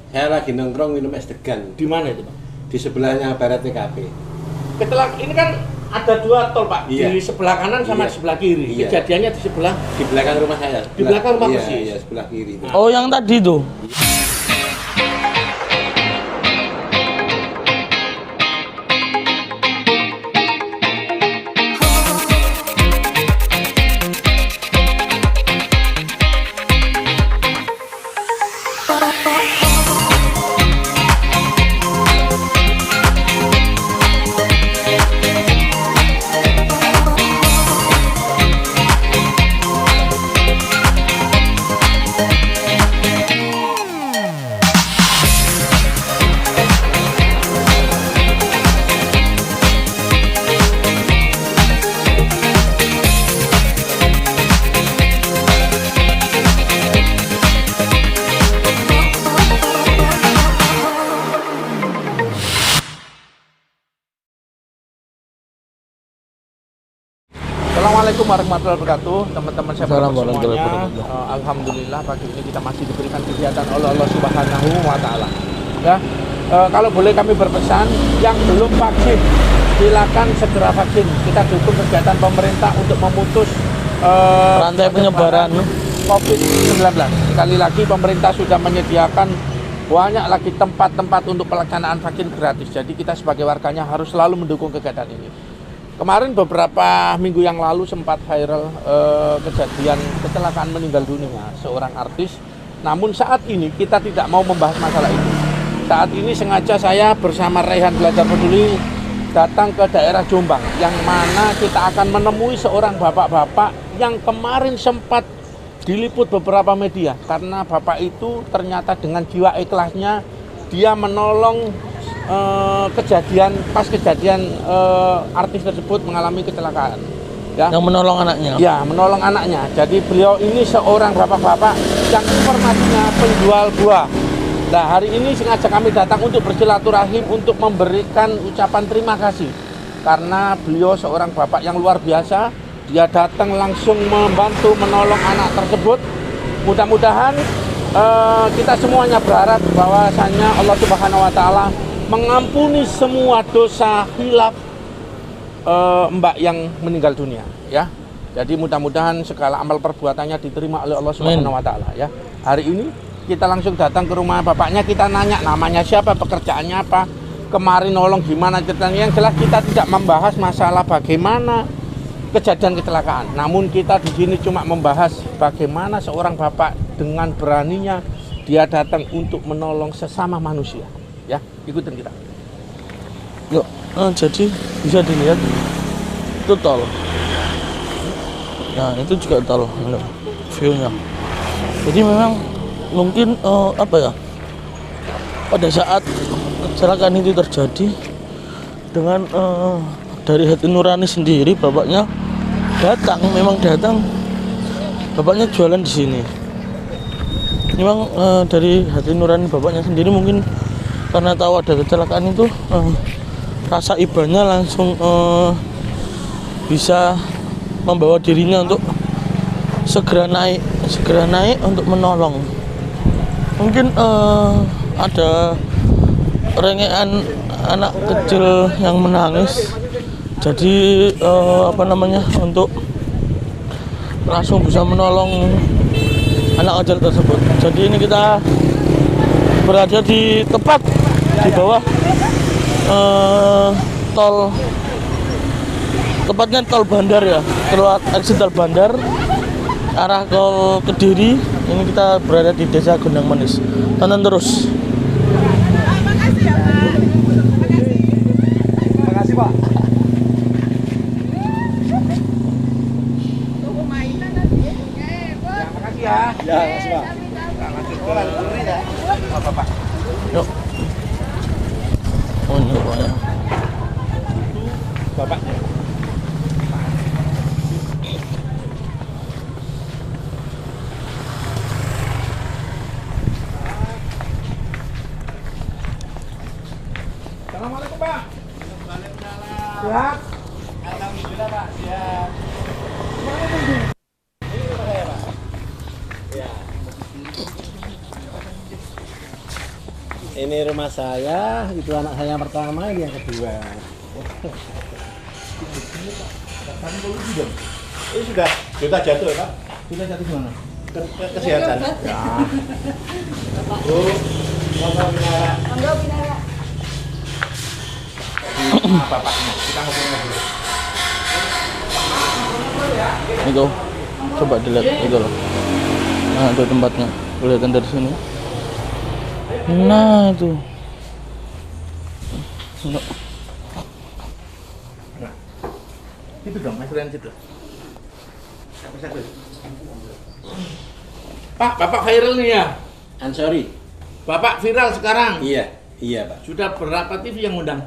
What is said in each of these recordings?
Saya lagi nongkrong minum es degan Di mana itu, Pak? di sebelahnya barat TKP. Ini kan ada dua tol, Pak. Iya. Di sebelah kanan sama Iya. sebelah kiri. Iya. Kejadiannya di sebelah Di belakang rumah saya. Di belakang rumah iya, persis? Iya, sebelah kiri. Itu. Oh, yang tadi tuh. Assalamualaikum warahmatullahi wabarakatuh, teman-teman saya Assalamualaikum semuanya. warahmatullahi wabarakatuh. Alhamdulillah pagi ini kita masih diberikan kegiatan oleh Allah Subhanahu wa Ta'ala. Ya, kalau boleh kami berpesan, yang belum vaksin silakan segera vaksin. Kita dukung kegiatan pemerintah untuk memutus Rantai penyebaran COVID-19. Sekali lagi pemerintah sudah menyediakan banyak lagi tempat-tempat untuk pelaksanaan vaksin gratis. Jadi kita sebagai warganya harus selalu mendukung kegiatan ini. Kemarin beberapa minggu yang lalu sempat viral kejadian kecelakaan meninggal dunia seorang artis. Namun saat ini kita tidak mau membahas masalah itu. Saat ini sengaja saya bersama Raihan Belajar Peduli datang ke daerah Jombang, yang mana kita akan menemui seorang bapak-bapak yang kemarin sempat diliput beberapa media. Karena bapak itu ternyata dengan jiwa ikhlasnya dia menolong pas kejadian artis tersebut mengalami kecelakaan, ya. yang menolong anaknya. Ya, menolong anaknya. Jadi beliau ini seorang bapak-bapak yang informasinya penjual buah. Nah, hari ini sengaja kami datang untuk bersilaturahim, untuk memberikan ucapan terima kasih. Karena beliau seorang bapak yang luar biasa. Dia datang langsung membantu menolong anak tersebut. Mudah-mudahan kita semuanya berharap bahwasanya Allah Subhanahu wa Ta'ala mengampuni semua dosa hilaf mbak yang meninggal dunia, ya. Jadi mudah-mudahan segala amal perbuatannya diterima oleh Allah Subhanahu wa Ta'ala, ya. Hari ini kita langsung datang ke rumah bapaknya, kita nanya namanya siapa, pekerjaannya apa, kemarin nolong gimana ceritanya. Yang jelas kita tidak membahas masalah bagaimana kejadian kecelakaan. Namun kita di sini cuma membahas bagaimana seorang bapak dengan beraninya dia datang untuk menolong sesama manusia. Ya, ikutin kita. Yuk, jadi bisa dilihat itu tol. Nah, itu juga tol, view-nya. Jadi memang mungkin apa ya? Pada saat kecelakaan itu terjadi dengan dari hati nurani sendiri, bapaknya memang datang. Bapaknya jualan di sini. Memang dari hati nurani bapaknya sendiri, mungkin karena tahu ada kecelakaan itu, rasa ibanya langsung bisa membawa dirinya untuk segera naik untuk menolong. Mungkin ada rengean anak kecil yang menangis, jadi untuk langsung bisa menolong anak kecil tersebut. Jadi ini kita berada di tepat di bawah tol, tepatnya tol Bandar, ya, keluar exit tol Bandar arah ke Kediri. Ini kita berada di Desa Gondang Manis. Tonton terus. Makasih ya, Pak. Makasih, Pak. Tunggu mainan nanti. Makasih ya. Ya, makasih, Pak. Bapak. Yuk. Oh, ini pokoknya. Bapaknya. Assalamualaikum, Pak. Waalaikumsalam. Sehat? Alhamdulillah, Pak. Sehat. Ini rumah saya, itu anak saya yang pertama, ini yang kedua. Ini sudah jatuh ya Pak? Sudah jatuh gimana? Kesehatan. Ya. Bu, monggo Binara. Monggo Binara. Bapaknya, kita ngobrol-ngobrol. Itu coba dilihat itu loh. Nah itu tempatnya, kelihatan dari sini. Nah itu. Nah. Itu dong, Mas Rian situ. Satu. Pak, Bapak viral nih ya? Ansori. Bapak viral sekarang. Iya Pak. Sudah berapa TV yang undang?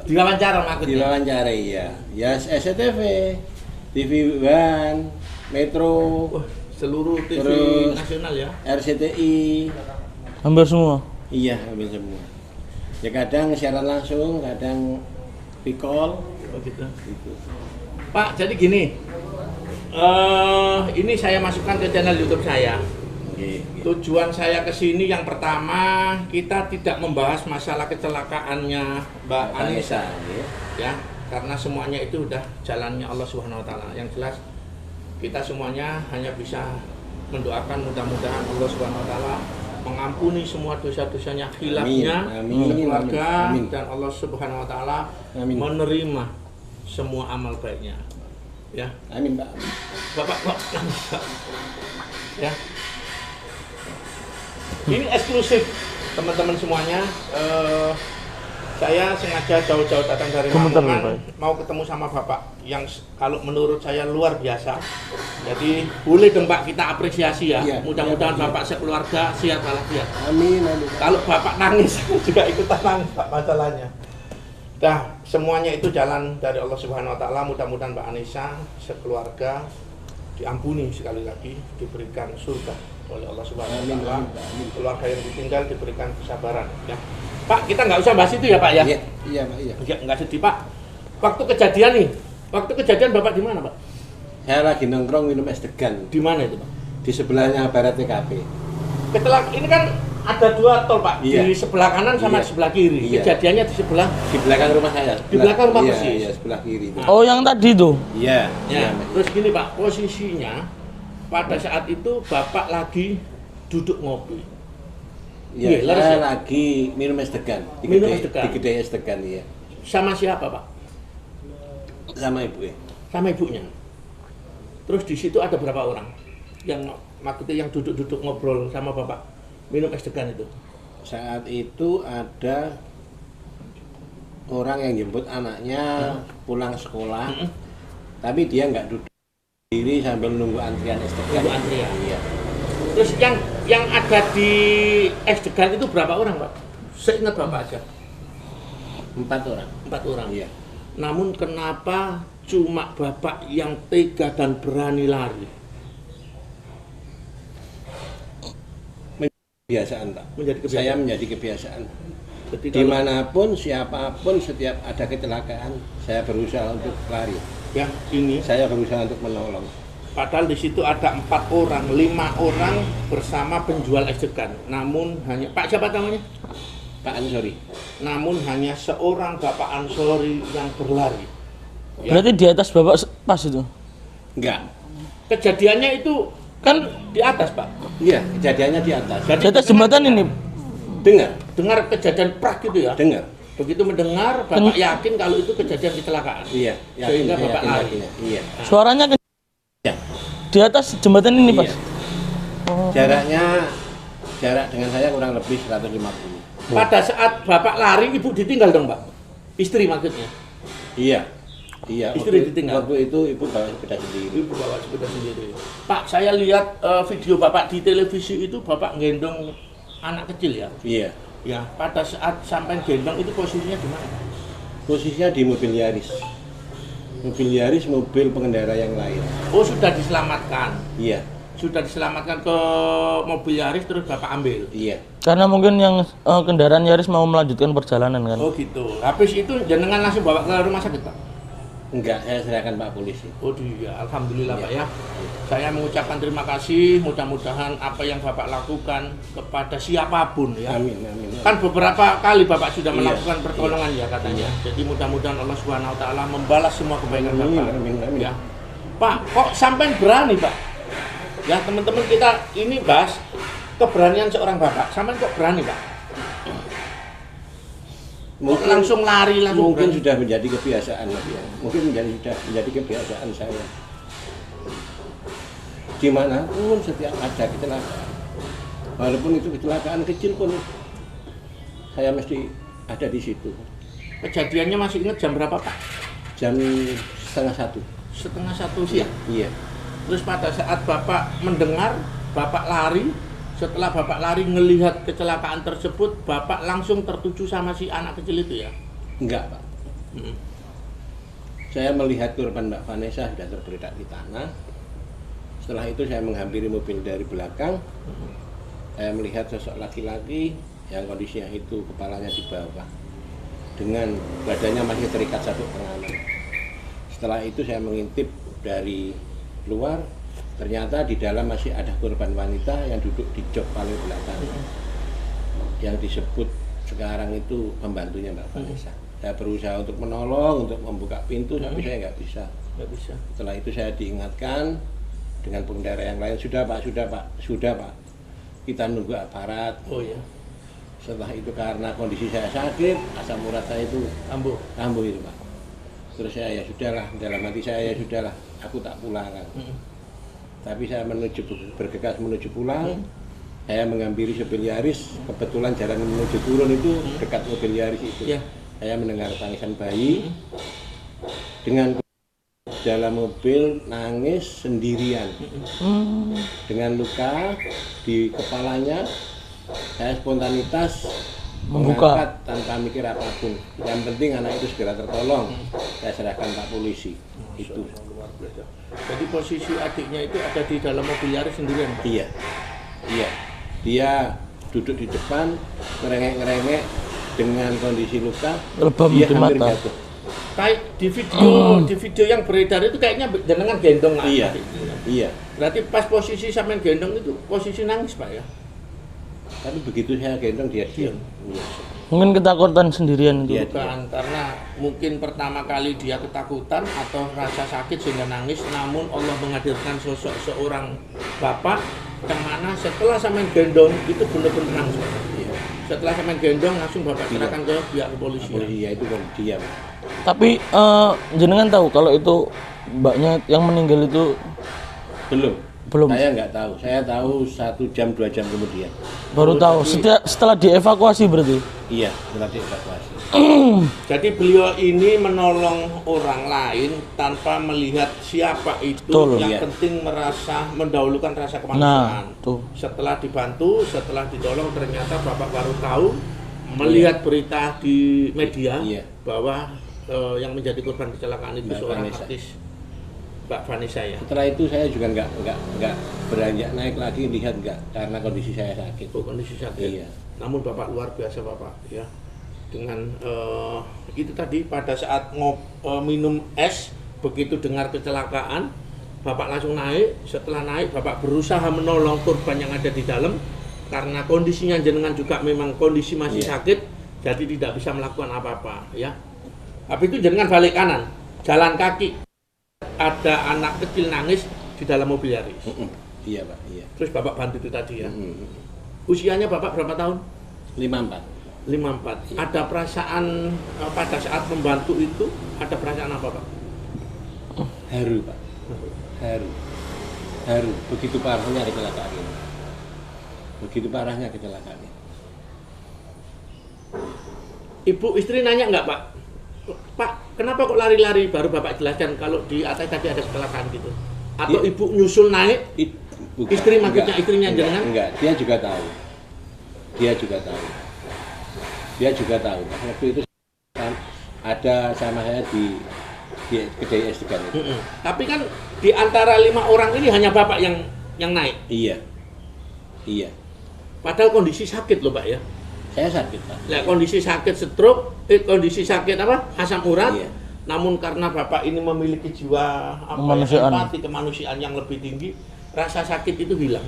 Diwawancara maksudnya? Diwawancara iya. Ya SCTV, TV One, Metro, Seluruh TV Terus nasional ya? RCTI. Hampir semua. Iya, hampir semua. Ya kadang siaran langsung, kadang pikol. Oh gitu. Gitu. Pak, jadi gini. Ini saya masukkan ke channel YouTube saya. Oke. Tujuan saya ke sini yang pertama, kita tidak membahas masalah kecelakaannya Mbak Anissa, ya, karena semuanya itu udah jalannya Allah Subhanahu wa taala. Yang jelas kita semuanya hanya bisa mendoakan mudah-mudahan Allah Subhanahu wa taala mengampuni semua dosa-dosanya, khilafnya keluarga, dan Allah Subhanahu wa taala menerima semua amal baiknya. Ya. Amin, Pak. Bapak kok ya. Ini eksklusif teman-teman semuanya. Saya sengaja jauh-jauh datang dari Lamongan mau ketemu sama Bapak yang kalau menurut saya luar biasa. Jadi boleh dong Pak kita apresiasi ya. Mudah-mudahan Bapak sekeluarga sehat walafiat. Amin. Kalau Bapak nangis juga ikutan nangis Pak masalahnya. Dah semuanya itu jalan dari Allah Subhanahu wa taala. Mudah-mudahan Mbak Anissa sekeluarga diampuni sekali lagi, diberikan surga oleh Allah Subhanahu wa taala. Keluarga yang ditinggal diberikan kesabaran ya. Pak, kita nggak usah bahas itu ya Pak ya? Iya Pak, iya. Nggak sedih Pak. Waktu kejadian nih, waktu kejadian Bapak di mana Pak? Saya lagi nongkrong minum es degan. Di mana itu Pak? Di sebelahnya Barat TKP. Ini kan ada dua tol Pak, di sebelah kanan sama di sebelah kiri. Kejadiannya di sebelah? Di belakang rumah saya. Di belakang rumah persis? Iya, sebelah kiri. Nah. Oh yang tadi tuh? Iya. Ya. Terus gini Pak, posisinya pada saat itu Bapak lagi duduk ngopi. Iya, saya lagi minum es degan. Minum es degan? Di kedai es degan, iya. Sama siapa Pak? Sama ibu ya. Sama ibunya. Terus di situ ada berapa orang? Yang maksudnya yang duduk-duduk ngobrol sama Bapak minum es degan itu? Saat itu ada orang yang jemput anaknya pulang sekolah, tapi dia nggak duduk diri sambil nunggu antrian es degan. Nunggu antrian. Iya. Terus yang ada di es degan itu berapa orang Pak? Seingat Bapak aja. 4 orang. 4 orang. Iya. Namun kenapa cuma Bapak yang tega dan berani lari? Kebiasaan Pak. Menjadi kebiasaan. Saya menjadi kebiasaan. Jadi Dimanapun, siapapun, setiap ada kecelakaan, saya berusaha untuk lari. ya ini Saya berusaha untuk menolong. padahal di situ ada 4 orang, 5 orang bersama penjual es degan. Namun hanya Pak siapa namanya? Pak Ansori. Namun hanya seorang Bapak Ansori yang berlari. Ya. Berarti di atas Bapak pas itu? Enggak. Kejadiannya itu kan di atas Pak. Iya, kejadiannya di atas. Di atas jembatan ini? Dengar kejadian prak gitu ya? Dengar. Begitu mendengar, Bapak yakin kalau itu kejadian kecelakaan. Iya, Sehingga Bapak lari. Iya. Suaranya Iya. di atas jembatan ini pas? Iya. Jarak dengan saya kurang lebih 150. Pada saat Bapak lari, Ibu ditinggal dong Pak? Istri maksudnya? Iya. Iya, Istri ditinggal? Waktu itu ibu bawa sepeda sendiri. Ibu bawa sepeda sendiri. Pak, saya lihat video Bapak di televisi itu Bapak gendong anak kecil ya? Iya. Ya, pada saat sampai gendong itu posisinya di mana? Posisinya di mobil Yaris. Mobil Yaris, mobil pengendara yang lain. Oh, sudah diselamatkan? Iya. Sudah diselamatkan ke mobil Yaris terus Bapak ambil? Iya. Karena mungkin yang kendaraan Yaris mau melanjutkan perjalanan kan? Oh gitu. Habis itu jenengan langsung bawa ke rumah sakit Pak? Enggak, saya serahkan Pak Polisi. Oh iya, alhamdulillah Pak ya. Saya mengucapkan terima kasih, mudah-mudahan apa yang Bapak lakukan kepada siapapun ya. Amin, amin. Kan beberapa kali Bapak sudah Iya, melakukan pertolongan ya katanya. Jadi mudah-mudahan Allah Subhanahu wa taala membalas semua kebaikan Amin, Bapak. amin, amin. Ya. Pak, kok sampai berani, Pak? Ya, teman-teman kita ini bahas keberanian seorang Bapak. Sampai kok berani, Pak? Mungkin Langsung lari, langsung mungkin berani. sudah menjadi kebiasaan ya. Mungkin sudah menjadi kebiasaan saya. Dimanapun setiap ada kecelakaan, walaupun itu kecelakaan kecil pun, saya mesti ada di situ. Kejadiannya masih ingat jam berapa, Pak? Jam 12:30. 12:30 siang. Iya. Terus pada saat Bapak mendengar, Bapak lari. Setelah Bapak lari ngelihat kecelakaan tersebut, Bapak langsung tertuju sama si anak kecil itu ya? Enggak, Pak. Saya melihat korban Mbak Vanessa sudah tergeletak di tanah. Setelah itu saya menghampiri mobil dari belakang. Saya melihat sosok laki-laki yang kondisinya itu kepalanya di bawah dengan badannya masih terikat satu pengaman. Setelah itu saya mengintip dari luar, ternyata di dalam masih ada korban wanita yang duduk di jok paling belakang, yang disebut sekarang itu pembantunya Mbak Vanessa. Saya berusaha untuk menolong, untuk membuka pintu, tapi saya nggak bisa. Nggak bisa. Setelah itu saya diingatkan dengan pengendara yang lain, sudah Pak, kita nunggu aparat. Oh ya, Setelah itu karena kondisi saya sakit, asam urat saya itu kambuh itu Pak. Terus saya ya sudahlah, dalam hati saya ya sudahlah, aku tak pulang kan. Tapi saya bergegas menuju pulang. Saya menghampiri mobil Yaris, kebetulan jalan menuju turun itu dekat mobil Yaris itu. Ya. Saya mendengar tangisan bayi dengan dalam mobil nangis sendirian dengan luka di kepalanya. Saya spontanitas mengangkat tanpa mikir apapun. Yang penting anak itu segera tertolong. Saya serahkan Pak Polisi. Itu luar biasa. Jadi posisi adiknya itu ada di dalam mobil Yaris sendirian, Pak? iya, iya. Dia duduk di depan ngerengek-ngerengek dengan kondisi luka. Lebam Dia di hampir mata. jatuh. Kayak di video yang beredar itu kayaknya jenengan gendong Iya, adiknya. iya. Berarti pas posisi sampean gendong itu posisi nangis, Pak ya? Tapi begitu saya gendong dia diam. Iya. Mungkin ketakutan sendirian itu. Iya. Bukan, karena mungkin pertama kali dia ketakutan atau rasa sakit sehingga nangis, namun Allah menghadirkan sosok seorang bapak yang mana setelah sampean gendong itu benar-benar nangis. Iya. Setelah sampean gendong langsung bapak serahkan ke pihak kepolisian. Polisi ya itu kan diam. Tapi jenengan tahu kalau itu mbaknya yang meninggal itu Belum. belum Saya nggak tahu. Saya tahu 1 jam 2 jam kemudian. baru tahu setelah dievakuasi berarti. Iya, setelah dievakuasi. Jadi beliau ini menolong orang lain tanpa melihat siapa itu. Betul, yang iya. penting mendahulukan rasa Nah, kemanusiaan. tuh. Setelah dibantu, setelah ditolong, ternyata bapak baru tahu melihat berita di media Iya. bahwa yang menjadi korban kecelakaan itu Mbak seorang Vanessa. artis, Mbak Vanessa ya. Setelah itu saya juga nggak beranjak naik lagi lihat nggak karena kondisi saya sakit. Itu kondisi sakit. Iya. Namun bapak luar biasa bapak ya. Dengan itu tadi pada saat minum es, begitu dengar kecelakaan, bapak langsung naik. Setelah naik, bapak berusaha menolong korban yang ada di dalam karena kondisinya jenengan juga memang kondisi masih Iya. sakit, jadi tidak bisa melakukan apa-apa ya. Habis itu jenengan balik kanan, jalan kaki. Ada anak kecil nangis di dalam mobil Yaris. Iya Pak, iya. Terus bapak bantu itu tadi ya. Mm-mm. Usianya bapak berapa tahun? 54. 54. Iya. Ada perasaan pada saat membantu itu, ada perasaan apa Pak? Haru Pak, haru, haru. Begitu parahnya kecelakaan ini. Begitu parahnya kecelakaan ini. Ibu istri nanya nggak Pak? Pak, kenapa kok lari-lari? Baru bapak jelaskan kalau di atas tadi ada kecelakaan gitu. Atau Iya. ibu nyusul naik? Bukan, Istri maksudnya enggak, istrinya enggak, jangan? enggak, dia juga tahu. Dia juga tahu. Dia juga tahu. Waktu itu ada sama saya di kedai es degan itu. Tapi kan di antara 5 orang ini hanya bapak yang naik. Iya. Iya. Padahal kondisi sakit loh Pak ya. Saya sakit Pak. Nah, kondisi sakit stroke, kondisi sakit apa? Asam urat. Iya. namun karena Bapak ini memiliki jiwa Kemanusiaan. empati, kemanusiaan yang lebih tinggi, rasa sakit itu hilang.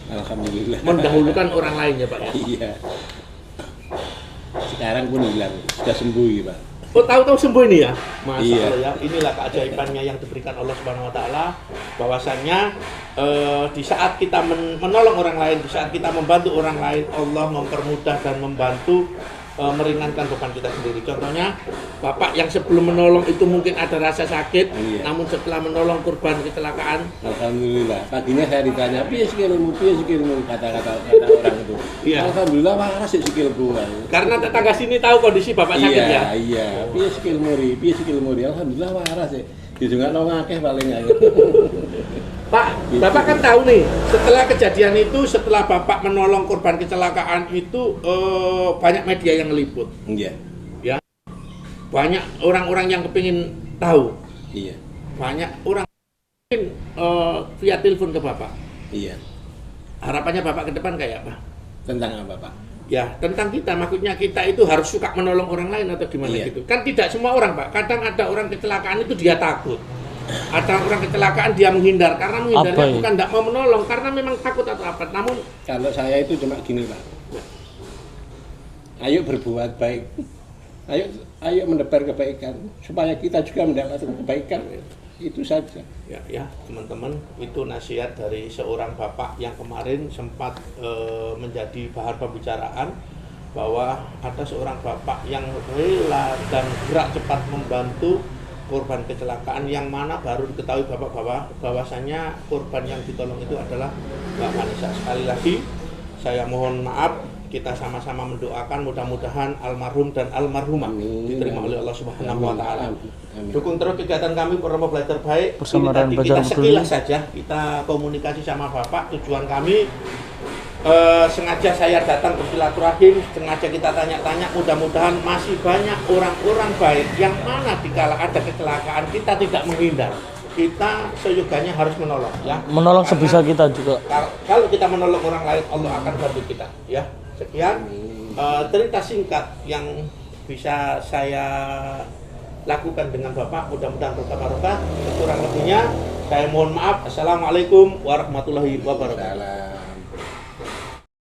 Alhamdulillah. Mendahulukan orang lain ya Pak ya. Iya. Sekarang pun hilang, sudah sembuh ya Pak. Oh, tahu-tahu sembuh ini ya? Masya Iya. Allah ya. Inilah keajaibannya yang diberikan Allah Subhanahu wa taala, bahwasannya di saat kita menolong orang lain, di saat kita membantu orang lain, Allah mempermudah dan membantu meringankan beban kita sendiri. Contohnya, Bapak yang sebelum menolong itu mungkin ada rasa sakit, Iya. namun setelah menolong korban kecelakaan, Alhamdulillah. Paginya saya ditanya, piye sikilmu, kata-kata orang itu. Iya. Alhamdulillah waras sih sikilku. karena tetangga sini tahu kondisi Bapak sakit ya. Iya. Piye sikilmu ri. Alhamdulillah waras sih. Dijungakno akeh paling ae. Pak, Bapak kan tahu nih, setelah kejadian itu, setelah Bapak menolong korban kecelakaan itu, banyak media yang meliput. Iya. Ya, banyak orang-orang yang kepingin tahu, Iya. banyak orang yang via telepon ke Bapak. Iya. Harapannya Bapak ke depan kayak apa? Tentang apa, Pak? Ya, tentang kita, maksudnya kita itu harus suka menolong orang lain atau gimana Iya. gitu. Kan tidak semua orang, Pak. Kadang ada orang kecelakaan itu dia takut. Ada orang kecelakaan dia menghindar, karena menghindarnya Apa ya? bukan tidak mau menolong, karena memang takut atau apa. Namun Kalau saya itu cuma gini, Pak. Ayo berbuat baik. Ayo menebar kebaikan supaya kita juga mendapatkan kebaikan. Itu saja. ya teman-teman, itu nasihat dari seorang bapak yang kemarin sempat menjadi bahan pembicaraan, bahwa ada seorang bapak yang rela dan gerak cepat membantu korban kecelakaan, yang mana baru diketahui bapak-bapak bahwasanya korban yang ditolong itu adalah Mbak Vanessa. Sekali lagi saya mohon maaf, kita sama-sama mendoakan mudah-mudahan almarhum dan almarhumah Amin. diterima oleh Allah Subhanahu wa taala. Amin. Dukung terus kegiatan kami Purnomo Belajar Baik. Bersama Ini tadi Ryan kita Bajar sekilas saja, kita komunikasi sama Bapak. Tujuan kami sengaja saya datang bersilaturahim, sengaja kita tanya-tanya, mudah-mudahan masih banyak orang-orang baik yang mana dikala ada kecelakaan kita tidak menghindar. Kita seyoganya harus menolong ya. Menolong Karena sebisa kita juga. Kalau kita menolong orang lain, Allah akan bantu kita ya. Sekian cerita singkat yang bisa saya lakukan dengan Bapak, mudah-mudahan berkah barokah. Kurang lebihnya saya mohon maaf. Assalamualaikum warahmatullahi wabarakatuh. Salam.